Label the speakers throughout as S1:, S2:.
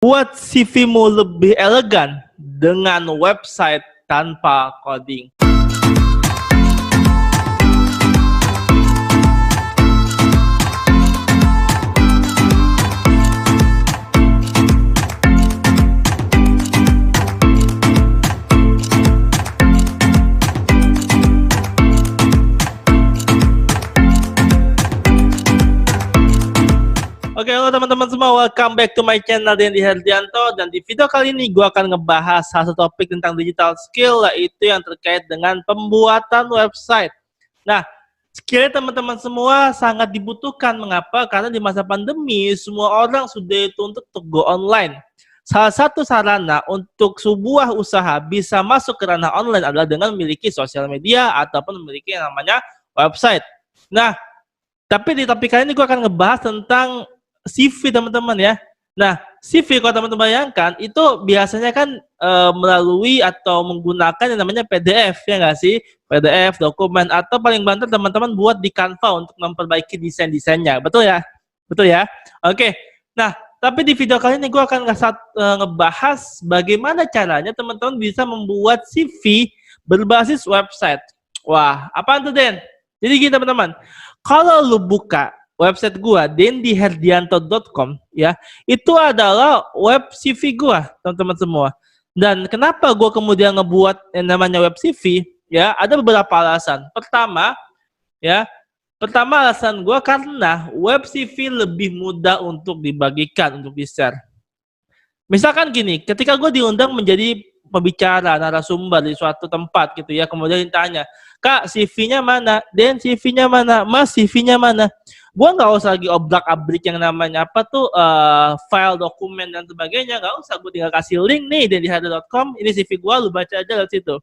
S1: Buat CV-mu lebih elegan dengan website tanpa coding. Oke, halo teman-teman semua, welcome back to my channel Dendi Herdianto. Dan di video kali ini gue akan ngebahas satu topik tentang digital skill, yaitu yang terkait dengan pembuatan website. Nah, skillnya teman-teman semua sangat dibutuhkan. Mengapa? Karena di masa pandemi semua orang sudah dituntut untuk go online. Salah satu sarana untuk sebuah usaha bisa masuk ke ranah online adalah dengan memiliki sosial media ataupun memiliki yang namanya website. Nah, tapi di topik kali ini gue akan ngebahas tentang CV teman-teman ya. Nah, CV kalau teman-teman bayangkan itu biasanya kan melalui atau menggunakan yang namanya PDF ya nggak sih? PDF, dokumen, atau paling banter teman-teman buat di Canva untuk memperbaiki desain-desainnya. Betul ya? Betul ya? Oke. Nah, tapi di video kali ini gue akan ngebahas bagaimana caranya teman-teman bisa membuat CV berbasis website. Wah, apaan tuh Den? Jadi gini teman-teman, kalau lu buka website gua dendiherdianto.com ya, itu adalah web CV gua, teman-teman semua. Dan kenapa gua kemudian ngebuat yang namanya web CV? Ya, ada beberapa alasan. Pertama alasan gua karena web CV lebih mudah untuk dibagikan, untuk di-share. Misalkan gini, ketika gue diundang menjadi pembicara, narasumber di suatu tempat gitu ya, kemudian ditanya, Kak, CV-nya mana? Den, CV-nya mana? Mas, CV-nya mana? Gue nggak usah lagi obrak-abrik yang namanya apa tuh, file, dokumen, dan sebagainya. Nggak usah, gue tinggal kasih link nih, dendihardo.com, ini CV gue, lu baca aja dari situ.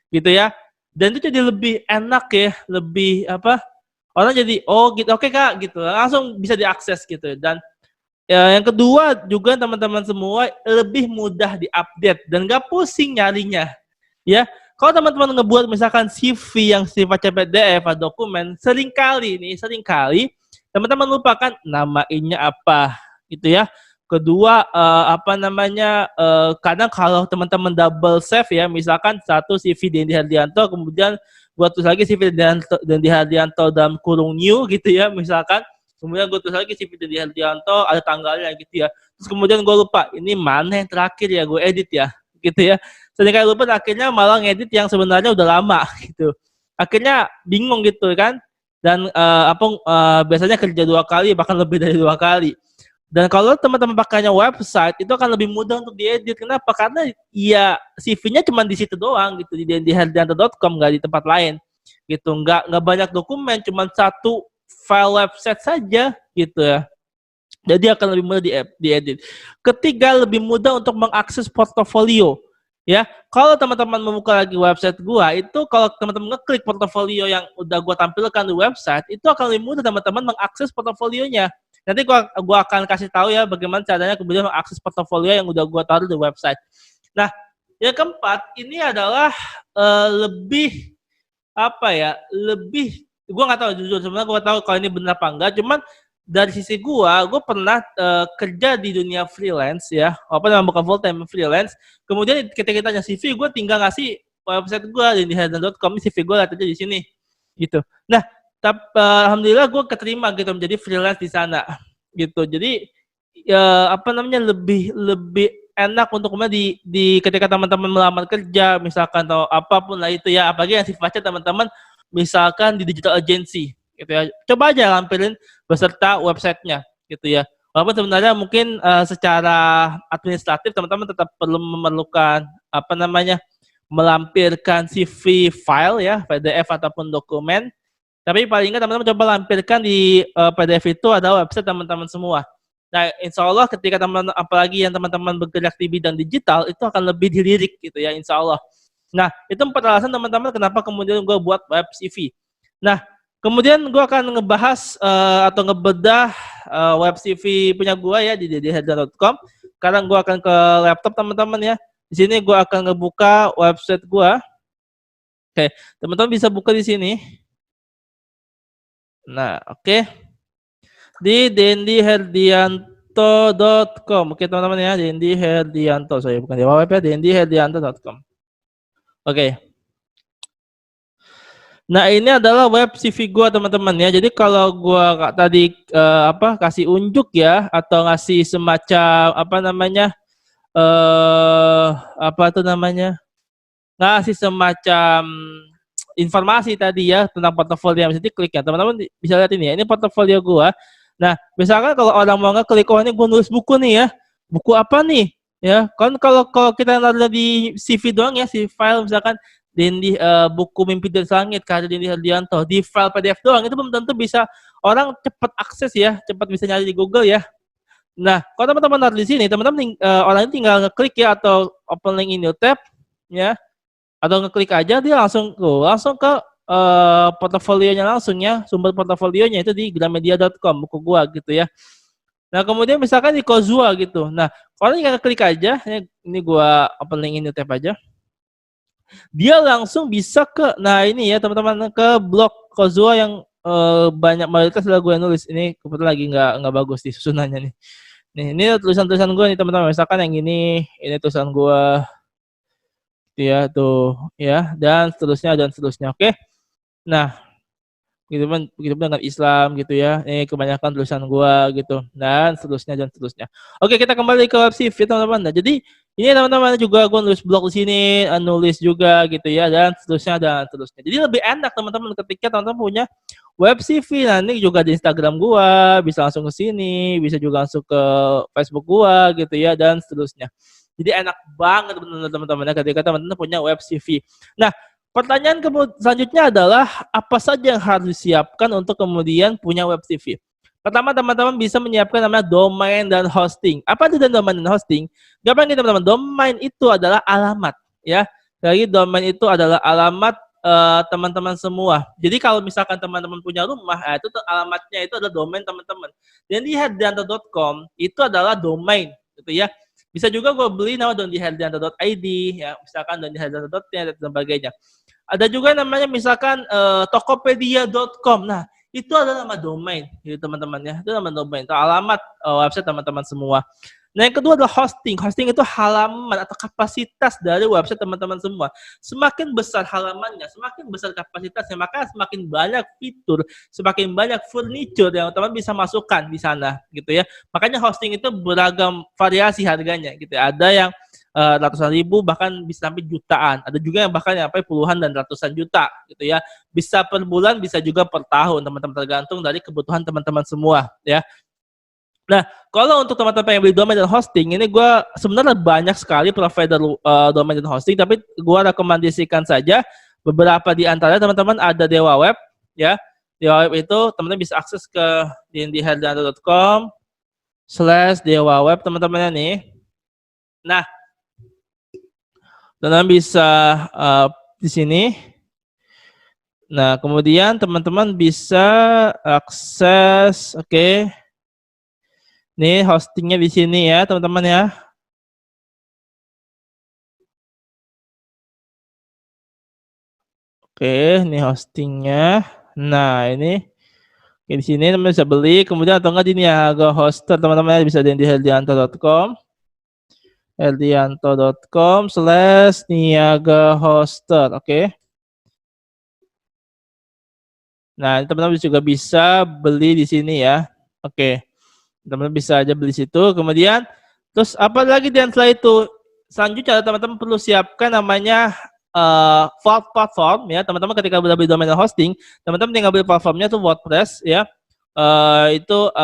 S1: Gitu ya. Dan itu jadi lebih enak ya, lebih apa, orang jadi, oh gitu, oke Kak, gitu. Langsung bisa diakses gitu. Dan ya, yang kedua juga teman-teman semua lebih mudah diupdate dan gak pusing nyarinya. Ya, kalau teman-teman ngebuat misalkan CV yang sifatnya PDF atau dokumen, seringkali teman-teman lupakan namainnya apa, gitu ya. Kedua, kadang kalau teman-teman double save ya, misalkan satu CV Dendi Herdianto, kemudian buat tulis lagi CV Dendi Herdianto dalam kurung new gitu ya, misalkan. Kemudian gue tulis lagi CV Dendi Herdianto, ada tanggalnya gitu ya. Terus kemudian gue lupa, ini mana yang terakhir ya gue edit ya, gitu ya. Seringkali lupa, akhirnya malah ngedit yang sebenarnya udah lama gitu. Akhirnya bingung gitu kan. Dan biasanya kerja 2 kali, bahkan lebih dari 2 kali. Dan kalau teman-teman pakainya website, itu akan lebih mudah untuk diedit. Kenapa? Karena ya CV-nya cuma di situ doang gitu, di dendiherdianto.com, nggak di tempat lain gitu. Nggak banyak dokumen, cuma satu file website saja gitu ya. Jadi akan lebih mudah diedit. Ketiga, lebih mudah untuk mengakses portofolio. Ya, kalau teman-teman membuka lagi website gua, itu kalau teman-teman ngeklik portofolio yang udah gua tampilkan di website, itu akan lebih mudah teman-teman mengakses portofolionya. Nanti gua akan kasih tahu ya bagaimana caranya kemudian mengakses portofolio yang udah gua taruh di website. Nah, yang keempat ini adalah lebih apa ya? Lebih, gua nggak tahu jujur sebenarnya, gua tahu kalau ini benar apa enggak, cuman dari sisi gue pernah kerja di dunia freelance ya, apa namanya, bukan full time, freelance. Kemudian ketika kita ngasih CV, gue tinggal ngasih website gue di herdianto.com, CV gue lihat aja di sini gitu. Nah, alhamdulillah gue keterima gitu menjadi freelance di sana gitu. Jadi lebih enak untuk kemudian di ketika teman-teman melamar kerja misalkan atau apapun lah itu ya, apalagi yang sifatnya teman-teman misalkan di digital agency gitu ya. Coba aja lampirin beserta websitenya gitu ya. Walaupun sebenarnya mungkin secara administratif teman-teman tetap perlu memerlukan melampirkan CV file ya, PDF ataupun dokumen. Tapi paling nggak teman-teman coba lampirkan di PDF itu ada website teman-teman semua. Nah, insya Allah ketika teman, apalagi yang teman-teman bergerak di bidang digital, itu akan lebih dilirik gitu ya, insya Allah. Nah, itu 4 alasan teman-teman kenapa kemudian gue buat web CV. Nah, kemudian gue akan ngebahas atau ngebedah web CV punya gue ya di dendiherdianto.com. Sekarang gue akan ke laptop teman-teman ya. Di sini gue akan ngebuka website gue. Oke, teman-teman bisa buka di sini. Nah, oke. Di dendiherdianto dendiherdianto.com. Oke teman-teman ya, Dendi Herdianto. Saya bukan di web ya, dendiherdianto.com. Oke. Nah, ini adalah web CV gua teman-teman ya. Jadi kalau gua tadi kasih unjuk ya atau ngasih semacam apa tuh namanya? Ngasih semacam informasi tadi ya tentang portofolio yang bisa diklik ya. Teman-teman bisa lihat ini ya. Ini portofolio gua. Nah, misalkan kalau orang mau ngeklik, oh ini gua nulis buku nih ya. Buku apa nih? Ya, kan kalau kita naruh di CV doang ya, si file misalkan Dendi buku Mimpi dari Langit karya Dendi Herdianto di file PDF doang itu belum tentu bisa orang cepat akses ya, cepat bisa nyari di Google ya. Nah, kalau teman-teman naruh di sini, teman-teman orang ini tinggal ngeklik ya atau open link in new tab ya, atau ngeklik aja dia langsung ke portofolionya langsung ya, sumber portofolionya itu di gramedia.com buku gua gitu ya. Nah, kemudian misalkan di Kozua gitu. Nah, kalau tinggal klik aja, ini gua open link in new tab aja. Dia langsung bisa ke, nah ini ya teman-teman, ke blog Kozua yang banyak mayoritas adalah gue nulis. Ini kebetulan lagi nggak bagus di susunannya nih. Nih, ini tulisan-tulisan gue nih teman-teman. Misalkan yang ini tulisan gue, ya tuh, ya dan seterusnya. Oke. Nah, begitu dengan Islam gitu ya. Ini kebanyakan tulisan gue gitu dan seterusnya. Oke, kita kembali ke web CV teman-teman. Nah, jadi ini teman-teman juga gue nulis blog di sini, nulis juga gitu ya dan seterusnya. Jadi lebih enak teman-teman ketika teman-teman punya web CV. Nah, ini juga di Instagram gue bisa langsung ke sini, bisa juga langsung ke Facebook gue gitu ya dan seterusnya. Jadi enak banget teman-teman ya ketika teman-teman punya web CV. Nah, pertanyaan selanjutnya adalah apa saja yang harus disiapkan untuk kemudian punya web CV? Pertama, teman-teman bisa menyiapkan namanya domain dan hosting. Apa itu domain dan hosting? Gampang gitu teman-teman. Domain itu adalah alamat, ya. Jadi domain itu adalah alamat teman-teman semua. Jadi kalau misalkan teman-teman punya rumah, itu alamatnya itu adalah domain teman-teman. Dan di herdianto.com itu adalah domain, gitu ya. Bisa juga gue beli nama dondiherdianto.id, ya, misalkan dondiherdianto.net dan sebagainya. Ada juga namanya misalkan tokopedia.com. Nah, itu adalah nama domain, gitu teman-teman ya. Itu nama domain, itu alamat website teman-teman semua. Nah, yang kedua adalah hosting. Hosting itu halaman atau kapasitas dari website teman-teman semua. Semakin besar halamannya, semakin besar kapasitasnya, maka semakin banyak fitur, semakin banyak furniture yang teman bisa masukkan di sana, gitu ya. Makanya hosting itu beragam variasi harganya, gitu ya. Ada yang ratusan ribu bahkan bisa sampai jutaan. Ada juga yang bahkan sampai puluhan dan ratusan juta gitu ya. Bisa per bulan, bisa juga per tahun teman-teman, tergantung dari kebutuhan teman-teman semua ya. Nah, kalau untuk teman-teman yang beli domain dan hosting, ini gue sebenarnya banyak sekali provider domain dan hosting, tapi gue rekomendasikan saja beberapa di antaranya teman-teman ada Dewa Web ya. Dewa Web itu teman-teman bisa akses ke dendiherdianto.com/dewaweb teman-temannya nih. Nah, teman-teman bisa di sini. Nah, kemudian teman-teman bisa akses, oke. Nih hostingnya di sini ya, teman-teman ya. Oke, ini hostingnya. Nah, ini di sini teman-teman bisa beli. Kemudian atau enggak di Niaga Hoster, teman-teman bisa di herdianto.com. herdianto.com/niaga hoster, oke. Nah, teman-teman juga bisa beli di sini ya. Oke. Teman-teman bisa aja beli situ. Kemudian terus apa lagi dan setelah itu selanjutnya teman-teman perlu siapkan namanya vault platform ya. Teman-teman ketika udah beli domain dan hosting, teman-teman tinggal beli platformnya tuh WordPress ya. Itu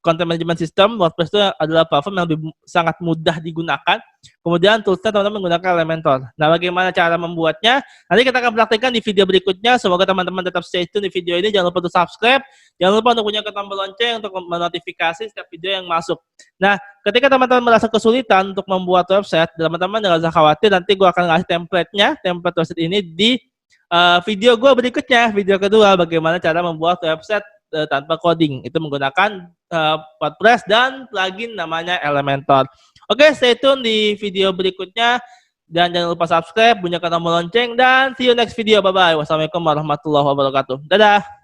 S1: content management system. WordPress itu adalah platform yang sangat mudah digunakan. Kemudian toolsnya teman-teman menggunakan Elementor. Nah, bagaimana cara membuatnya? Nanti kita akan praktekkan di video berikutnya. Semoga teman-teman tetap stay tune di video ini. Jangan lupa untuk subscribe. Jangan lupa untuk punya tombol lonceng untuk menotifikasi setiap video yang masuk. Nah, ketika teman-teman merasa kesulitan untuk membuat website, teman-teman jangan usah khawatir. Nanti gue akan ngasih template website ini di video gue berikutnya. Video kedua, bagaimana cara membuat website tanpa coding. Itu menggunakan WordPress dan plugin namanya Elementor. Oke, stay tune di video berikutnya. Dan jangan lupa subscribe, bunyikan tombol lonceng, dan see you next video. Bye-bye. Wassalamualaikum warahmatullahi wabarakatuh. Dadah.